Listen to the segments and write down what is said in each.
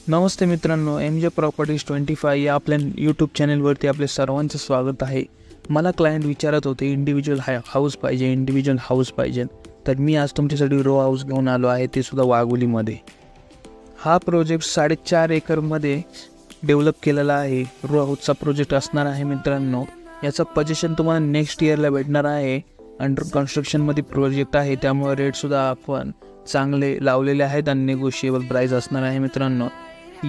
नमस्ते मित्रांनो, एम जे प्रॉपर्टीज 25 या आपल्या यूट्यूब चॅनलवरती आपले सर्वांचं स्वागत आहे. मला क्लायंट विचारत होते इंडिव्हिज्युअल हाऊस पाहिजे. तर मी आज तुमच्यासाठी रो हाऊस घेऊन आलो आहे, ते सुद्धा वाघोलीमध्ये. हा प्रोजेक्ट 4.5 एकरमध्ये डेव्हलप केलेला आहे. रो हाऊसचा प्रोजेक्ट असणार आहे मित्रांनो. याचं पोझिशन तुम्हाला नेक्स्ट इयरला भेटणार आहे. अंडर कन्स्ट्रक्शनमध्ये प्रोजेक्ट आहे, त्यामुळे रेटसुद्धा आपण चांगले लावलेले आहेत आणि निगोशिएबल प्राईस असणार आहे मित्रांनो.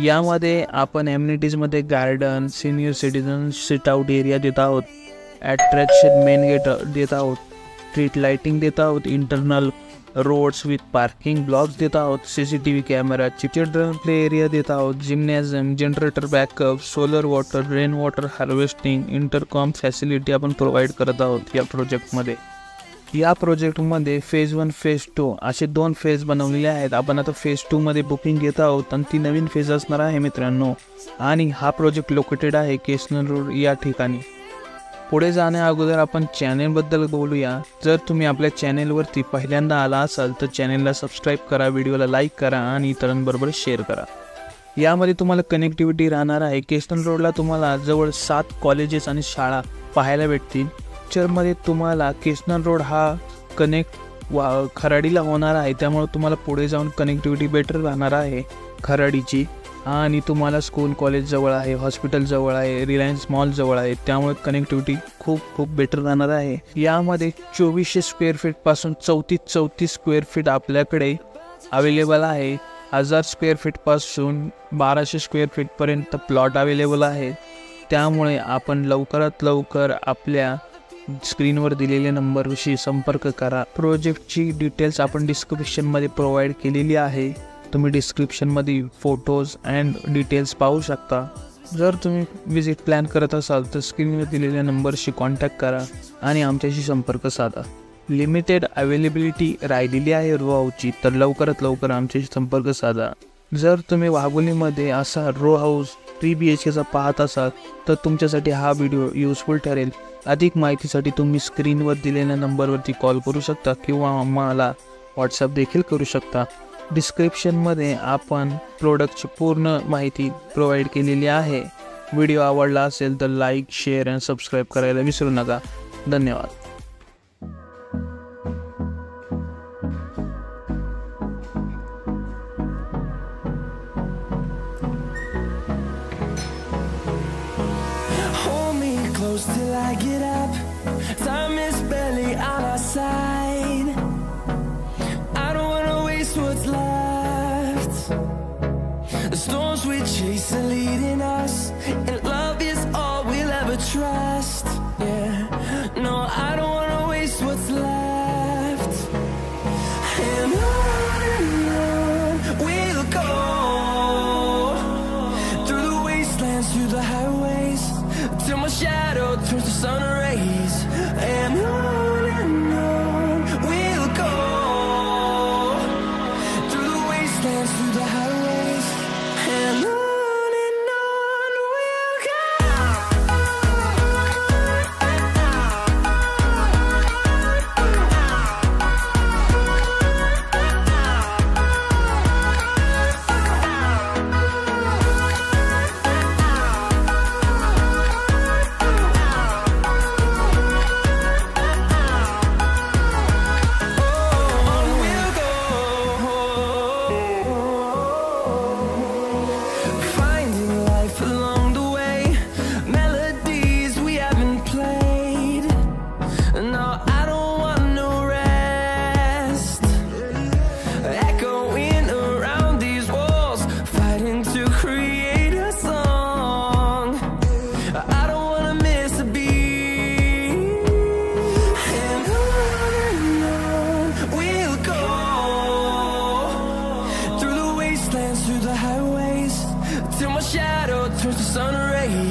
यामध्ये आपण ॲम्युनिटीजमध्ये garden, senior citizen sit out area देत आहोत, ॲट्रॅक्शन मेन गेट देत आहोत, स्ट्रीट लाइटिंग देत आहोत, internal roads with parking blocks देत आहोत, CCTV camera, children play area देत आहोत, gymnasium, generator backup, solar water, rain water harvesting, intercom facility आपण प्रोव्हाइड करत आहोत या प्रोजेक्टमध्ये. या प्रोजेक्टमध्ये फेज 1 फेज 2 असे 2 फेज बनवलेले आहेत. आपण आता फेज 2 मध्ये बुकिंग घेत आहोत आणि ती नवीन फेज असणार आहे मित्रांनो. आणि हा प्रोजेक्ट लोकेटेड आहे केसनर रोड या ठिकाणी. पुढे जाण्या अगोदर आपण चॅनेलबद्दल बोलूया. जर तुम्ही आपल्या चॅनेलवरती पहिल्यांदा आला असाल तर चॅनेलला सबस्क्राईब करा, व्हिडिओला लाईक करा आणि इतरांबरोबर शेअर करा. यामध्ये तुम्हाला कनेक्टिव्हिटी राहणार आहे. केसनर रोडला तुम्हाला जवळ 7 कॉलेजेस आणि शाळा पाहायला भेटतील. पिक्चरमध्ये तुम्हाला केसनर रोड हा कनेक्ट खराडीला होणार आहे, त्यामुळे तुम्हाला पुढे जाऊन कनेक्टिव्हिटी बेटर राहणार आहे खराडीची. आणि तुम्हाला स्कूल कॉलेज जवळ आहे, हॉस्पिटल जवळ आहे, रिलायन्स मॉल जवळ आहे, त्यामुळे कनेक्टिव्हिटी खूप बेटर राहणार आहे. यामध्ये 2400 स्क्वेअर फीटपासून 34 स्क्वेअर फीट आपल्याकडे अवेलेबल आहे. 1000 स्क्वेअर फीटपासून 1200 स्क्वेअर फीटपर्यंत प्लॉट अवेलेबल आहे. त्यामुळे आपण लवकरात लवकर आपल्या स्क्रीनवर दिलेल्या नंबरशी संपर्क करा. प्रोजेक्टची डिटेल्स आपण डिस्क्रिप्शनमध्ये प्रोव्हाइड केलेली आहे. तुम्ही डिस्क्रिप्शनमध्ये फोटोज अँड डिटेल्स पाहू शकता. जर तुम्ही विजिट प्लॅन करत असाल तर स्क्रीनवर दिलेल्या नंबरशी कॉन्टॅक्ट करा आणि आमच्याशी संपर्क साधा. लिमिटेड अवेलेबिलिटी राहिलेली आहे रो हाऊसची, तर लवकरात लवकर आमच्याशी संपर्क साधा. जर तुम्ही वाघोलीमध्ये असा रो हाऊस 3 BHKचा पाहत असाल तर तुमच्यासाठी हा व्हिडिओ युजफुल ठरेल. अधिक माहितीसाठी तुम्ही स्क्रीनवर दिलेल्या नंबरवरती कॉल करू शकता किंवा आम्हाला व्हॉट्सअप देखील करू शकता. डिस्क्रिप्शनमध्ये आपण प्रोडक्टची पूर्ण माहिती प्रोव्हाइड केलेली आहे. व्हिडिओ आवडला असेल तर लाईक, शेअर आणि सबस्क्राईब करायला विसरू नका. धन्यवाद. Till I get up, time is barely on our side. I don't wanna waste what's left. The storms we chase are leading us, and love is all we'll ever trust. Yeah, no, I don't wanna waste what's left. And on we'll go, through the wastelands, through the highways, till my shadow turns to sun rays. And on we'll go, through the wastelands, through the highways. And on till my shadow turns to sun rays.